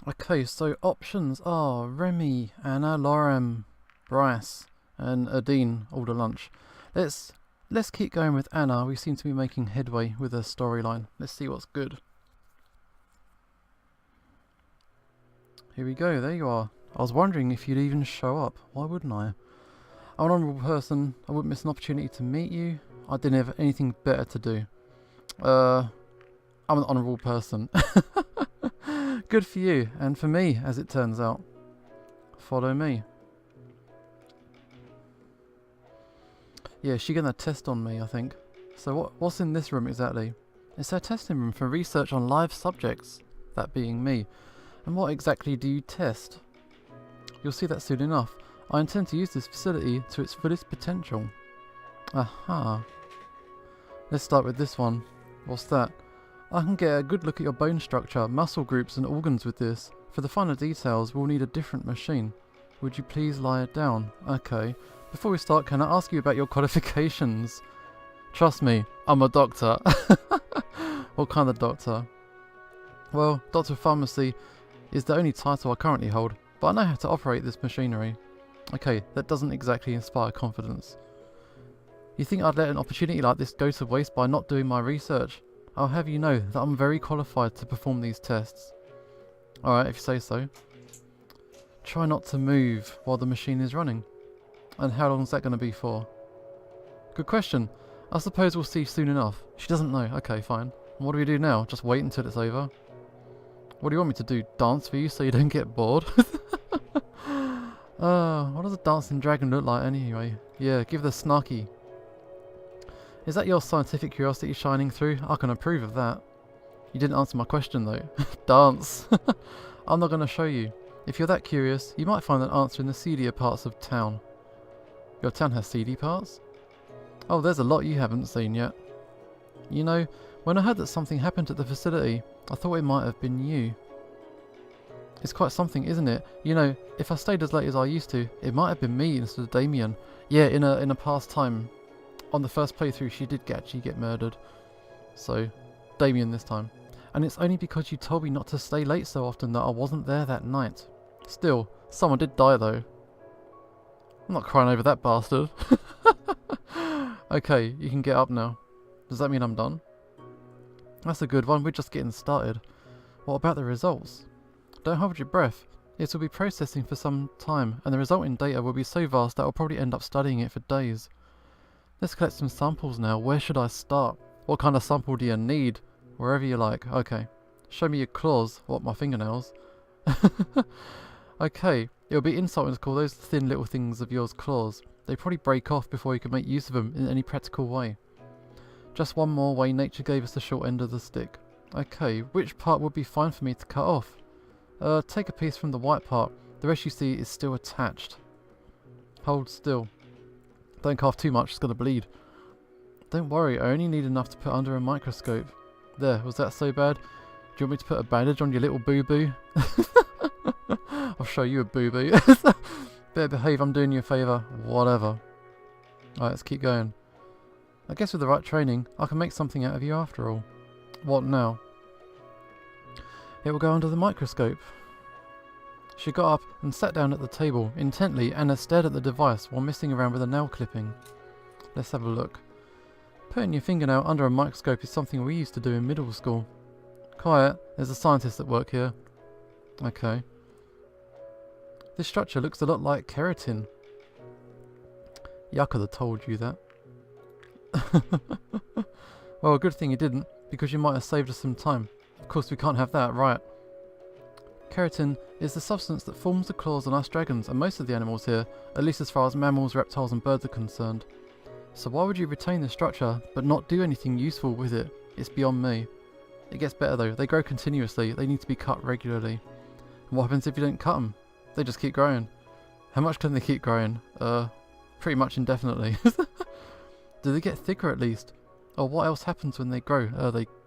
Okay, so options are Remy, Anna, Lorem, Bryce, and Adine order lunch. Let's let's keep going with Anna. We seem to be making headway with her storyline. Let's see what's good. Here we go. There you are. I was wondering if you'd even show up. Why wouldn't I? I'm an honourable person. I wouldn't miss an opportunity to meet you. I didn't have anything better to do. I'm an honourable person. Good for you, and for me, as it turns out. Follow me. Yeah, she's gonna test on me, I think. So what's in this room exactly? It's a testing room for research on live subjects, that being me. And what exactly do you test? You'll see that soon enough. I intend to use this facility to its fullest potential. Aha. Let's start with this one. What's that? I can get a good look at your bone structure, muscle groups and organs with this. For the finer details, we'll need a different machine. Would you please lie it down? Okay. Before we start, can I ask you about your qualifications? Trust me, I'm a doctor. What kind of doctor? Well, Doctor of Pharmacy is the only title I currently hold, but I know how to operate this machinery. Okay, that doesn't exactly inspire confidence. You think I'd let an opportunity like this go to waste by not doing my research? I'll have you know that I'm very qualified to perform these tests. Alright, if you say so. Try not to move while the machine is running. And how long is that going to be for? Good question. I suppose we'll see soon enough. She doesn't know. Okay, fine. And what do we do now? Just wait until it's over? What do you want me to do? Dance for you so you don't get bored? What does a dancing dragon look like anyway? Yeah, give the snarky. Is that your scientific curiosity shining through? I can approve of that. You didn't answer my question though. Dance. I'm not going to show you. If you're that curious, you might find an answer in the seedier parts of town. Your town has seedy parts? Oh, there's a lot you haven't seen yet. You know, when I heard that something happened at the facility, I thought it might have been you. It's quite something, isn't it? You know, if I stayed as late as I used to, it might have been me instead of Damien. Yeah, in a past time. On the first playthrough, she did actually get murdered. So, Damien this time. And it's only because you told me not to stay late so often that I wasn't there that night. Still, someone did die though. I'm not crying over that bastard. Okay, you can get up now. Does that mean I'm done? That's a good one, we're just getting started. What about the results? Don't hold your breath. It will be processing for some time, and the resulting data will be so vast that I'll probably end up studying it for days. Let's collect some samples now. Where should I start? What kind of sample do you need? Wherever you like. Okay. Show me your claws. What, my fingernails? Okay. It would be insulting to call those thin little things of yours claws. They probably break off before you can make use of them in any practical way. Just one more way nature gave us the short end of the stick. Okay. Which part would be fine for me to cut off? Take a piece from the white part. The rest you see is still attached. Hold still. Don't cough too much, it's going to bleed. Don't worry, I only need enough to put under a microscope. There, was that so bad? Do you want me to put a bandage on your little boo-boo? I'll show you a boo-boo. Better behave, I'm doing you a favour. Whatever. Alright, let's keep going. I guess with the right training, I can make something out of you after all. What now? It will go under the microscope. She got up and sat down at the table. Intently, Anna stared at the device while messing around with a nail clipping. Let's have a look. Putting your fingernail under a microscope is something we used to do in middle school. Quiet, there's a scientist at work here. Okay. This structure looks a lot like keratin. Yeah, I could have told you that. Well, good thing you didn't, because you might have saved us some time. Of course we can't have that, right? Keratin is the substance that forms the claws on us dragons and most of the animals here, at least as far as mammals, reptiles and birds are concerned. So why would you retain the structure but not do anything useful with it? It's beyond me. It gets better though, they grow continuously, they need to be cut regularly. And what happens if you don't cut them? They just keep growing. How much can they keep growing? Pretty much indefinitely. Do they get thicker at least? Or what else happens when they grow?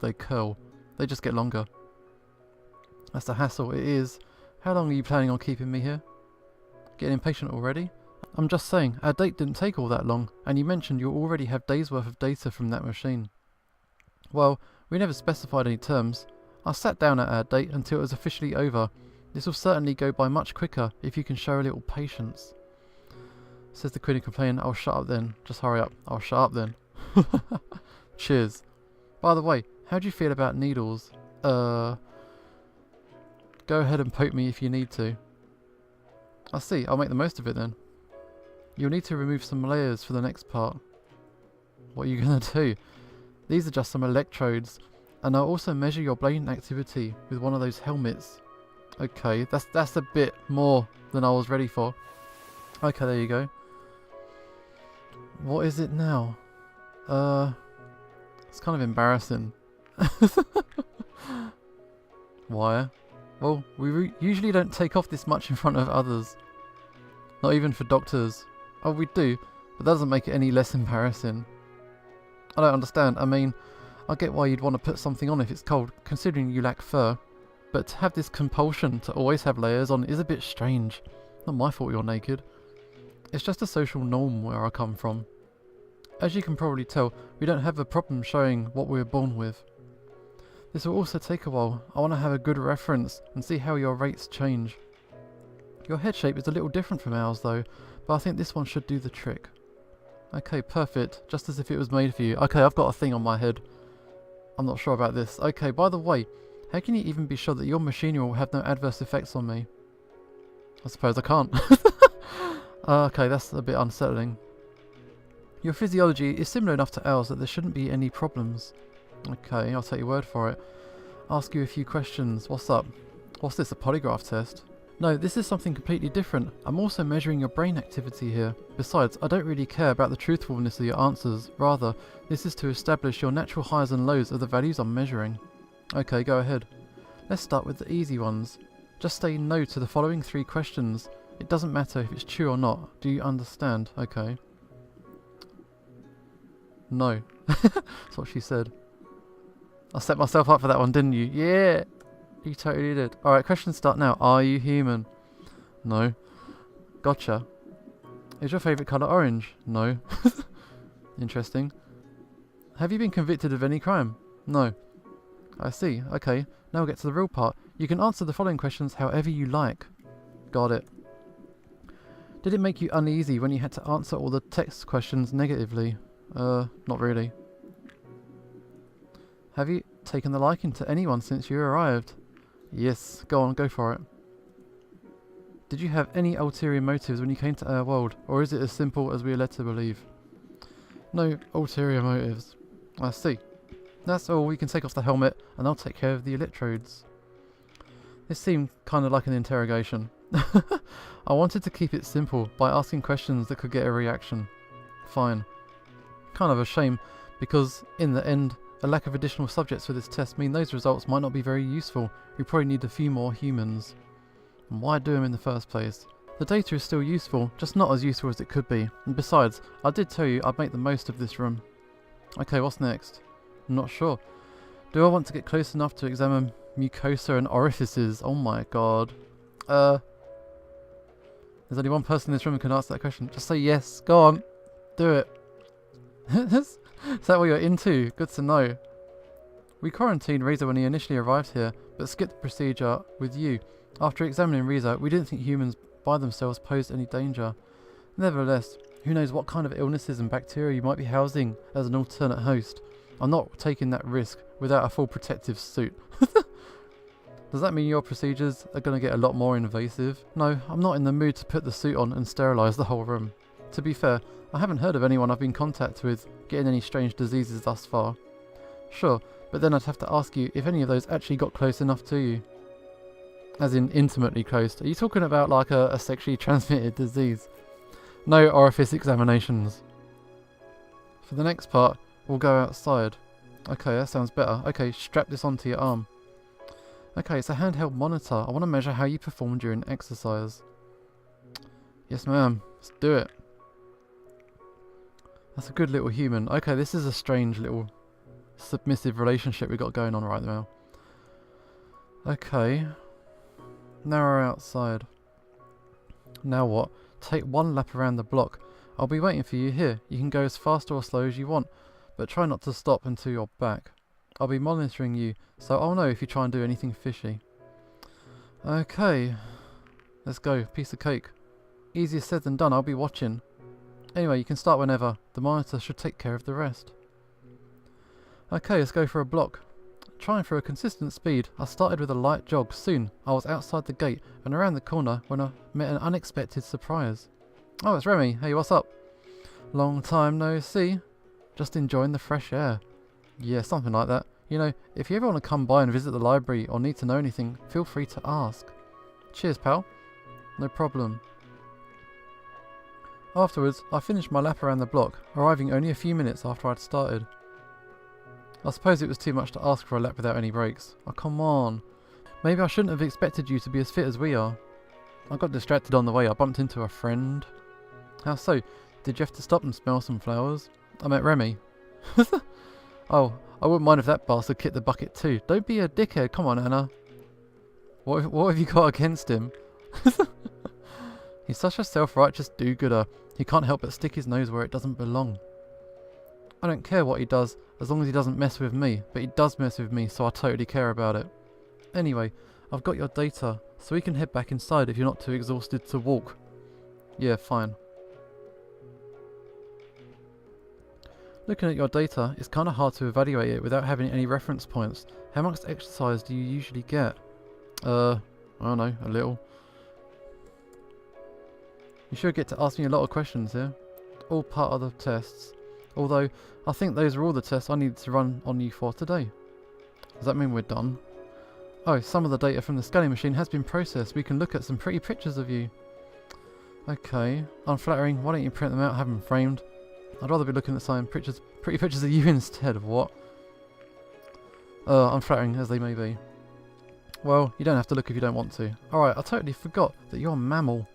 They curl. They just get longer. That's a hassle, it is. How long are you planning on keeping me here? Getting impatient already? I'm just saying, our date didn't take all that long, and you mentioned you already have days worth of data from that machine. Well, we never specified any terms. I sat down at our date until it was officially over. This will certainly go by much quicker if you can show a little patience. Says the Queen complaining. I'll shut up then. Just hurry up. I'll shut up then. Cheers. By the way, how do you feel about needles? Go ahead and poke me if you need to. I see. I'll make the most of it then. You'll need to remove some layers for the next part. What are you gonna do? These are just some electrodes. And I'll also measure your brain activity with one of those helmets. Okay, that's a bit more than I was ready for. Okay, there you go. What is it now? It's kind of embarrassing. Why? Well, we usually don't take off this much in front of others. Not even for doctors. Oh, we do, but that doesn't make it any less embarrassing. I don't understand. I mean, I get why you'd want to put something on if it's cold, considering you lack fur. But to have this compulsion to always have layers on is a bit strange. Not my fault you're naked. It's just a social norm where I come from. As you can probably tell, we don't have a problem showing what we were born with. This will also take a while. I want to have a good reference and see how your rates change. Your head shape is a little different from ours though, but I think this one should do the trick. Okay, perfect. Just as if it was made for you. Okay, I've got a thing on my head. I'm not sure about this. Okay, by the way, how can you even be sure that your machinery will have no adverse effects on me? I suppose I can't. Okay, that's a bit unsettling. Your physiology is similar enough to ours that there shouldn't be any problems. Okay, I'll take your word for it. Ask you a few questions. What's up? What's this, a polygraph test? No, this is something completely different. I'm also measuring your brain activity here. Besides, I don't really care about the truthfulness of your answers. Rather, this is to establish your natural highs and lows of the values I'm measuring. Okay, go ahead. Let's start with the easy ones. Just say no to the following 3 questions. It doesn't matter if it's true or not. Do you understand? Okay. No. That's what she said. I set myself up for that one, didn't you? Yeah! You totally did. Alright, questions start now. Are you human? No. Gotcha. Is your favourite colour orange? No. Interesting. Have you been convicted of any crime? No. I see. Okay, now we'll get to the real part. You can answer the following questions however you like. Got it. Did it make you uneasy when you had to answer all the text questions negatively? Not really. Have you taken the liking to anyone since you arrived? Yes, go on, go for it. Did you have any ulterior motives when you came to our world, or is it as simple as we are led to believe? No ulterior motives. I see. That's all. We can take off the helmet, and I'll take care of the electrodes. This seemed kind of like an interrogation. I wanted to keep it simple by asking questions that could get a reaction. Fine. Kind of a shame, because in the end, a lack of additional subjects for this test mean those results might not be very useful. We probably need a few more humans. And why do them in the first place? The data is still useful, just not as useful as it could be. And besides, I did tell you I'd make the most of this room. Okay, what's next? I'm not sure. Do I want to get close enough to examine mucosa and orifices? Oh my god. There's only one person in this room who can answer that question. Just say yes. Go on. Do it. Is that what you're into? Good to know. We quarantined Reza when he initially arrived here, but skipped the procedure with you. After examining Reza, we didn't think humans by themselves posed any danger. Nevertheless, who knows what kind of illnesses and bacteria you might be housing as an alternate host. I'm not taking that risk without a full protective suit. Does that mean your procedures are going to get a lot more invasive? No, I'm not in the mood to put the suit on and sterilise the whole room. To be fair, I haven't heard of anyone I've been in contact with getting any strange diseases thus far. Sure, but then I'd have to ask you if any of those actually got close enough to you. As in intimately close. Are you talking about like a sexually transmitted disease? No orifice examinations. For the next part, we'll go outside. Okay, that sounds better. Okay, strap this onto your arm. Okay, it's a handheld monitor. I want to measure how you perform during exercise. Yes, ma'am. Let's do it. That's a good little human. Okay, this is a strange little submissive relationship we got going on right now. Okay. Now we're outside. Now what? Take one lap around the block. I'll be waiting for you here. You can go as fast or as slow as you want, but try not to stop until you're back. I'll be monitoring you, so I'll know if you try and do anything fishy. Okay. Let's go. Piece of cake. Easier said than done, I'll be watching. Anyway, you can start whenever. The monitor should take care of the rest. Okay, let's go for a block. Trying for a consistent speed, I started with a light jog. Soon, I was outside the gate and around the corner when I met an unexpected surprise. Oh, it's Remy. Hey, what's up? Long time no see. Just enjoying the fresh air. Yeah, something like that. You know, if you ever want to come by and visit the library or need to know anything, feel free to ask. Cheers, pal. No problem. Afterwards, I finished my lap around the block, arriving only a few minutes after I'd started. I suppose it was too much to ask for a lap without any breaks. Oh, come on. Maybe I shouldn't have expected you to be as fit as we are. I got distracted on the way. I bumped into a friend. How so? Did you have to stop and smell some flowers? I met Remy. Oh, I wouldn't mind if that bastard kicked the bucket too. Don't be a dickhead. Come on, Anna. What have you got against him? He's such a self-righteous do-gooder. He can't help but stick his nose where it doesn't belong. I don't care what he does, as long as he doesn't mess with me. But he does mess with me, so I totally care about it. Anyway, I've got your data, so we can head back inside if you're not too exhausted to walk. Yeah, fine. Looking at your data, it's kind of hard to evaluate it without having any reference points. How much exercise do you usually get? I don't know, a little. You sure get to ask me a lot of questions here. All part of the tests. Although, I think those are all the tests I needed to run on you for today. Does that mean we're done? Oh, some of the data from the Scaly machine has been processed. We can look at some pretty pictures of you. Okay, unflattering. Why don't you print them out, have them framed? I'd rather be looking at some pretty pictures of you instead of what? Unflattering as they may be. Well, you don't have to look if you don't want to. Alright, I totally forgot that you're a mammal.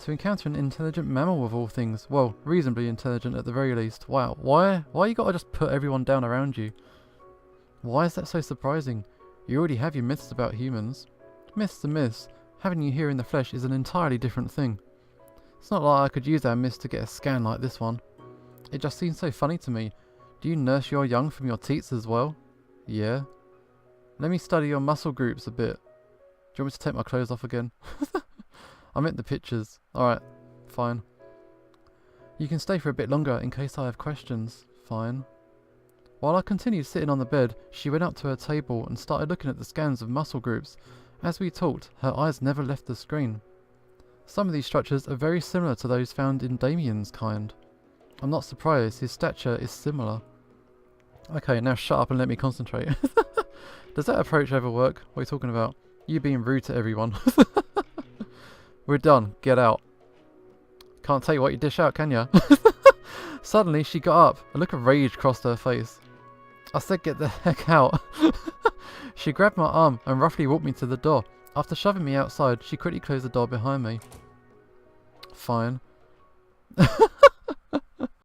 To encounter an intelligent mammal of all things. Well, reasonably intelligent at the very least. Wow, why you gotta just put everyone down around you? Why is that so surprising? You already have your myths about humans. Myths are myths. Having you here in the flesh is an entirely different thing. It's not like I could use our myths to get a scan like this one. It just seems so funny to me. Do you nurse your young from your teats as well? Yeah. Let me study your muscle groups a bit. Do you want me to take my clothes off again? I meant the pictures. Alright, fine. You can stay for a bit longer in case I have questions. Fine. While I continued sitting on the bed, she went up to her table and started looking at the scans of muscle groups. As we talked, her eyes never left the screen. Some of these structures are very similar to those found in Damien's kind. I'm not surprised, his stature is similar. Okay, now shut up and let me concentrate. Does that approach ever work? What are you talking about? You being rude to everyone. We're done. Get out. Can't take what you dish out, can ya? Suddenly, she got up. A look of rage crossed her face. I said get the heck out. She grabbed my arm and roughly walked me to the door. After shoving me outside, she quickly closed the door behind me. Fine.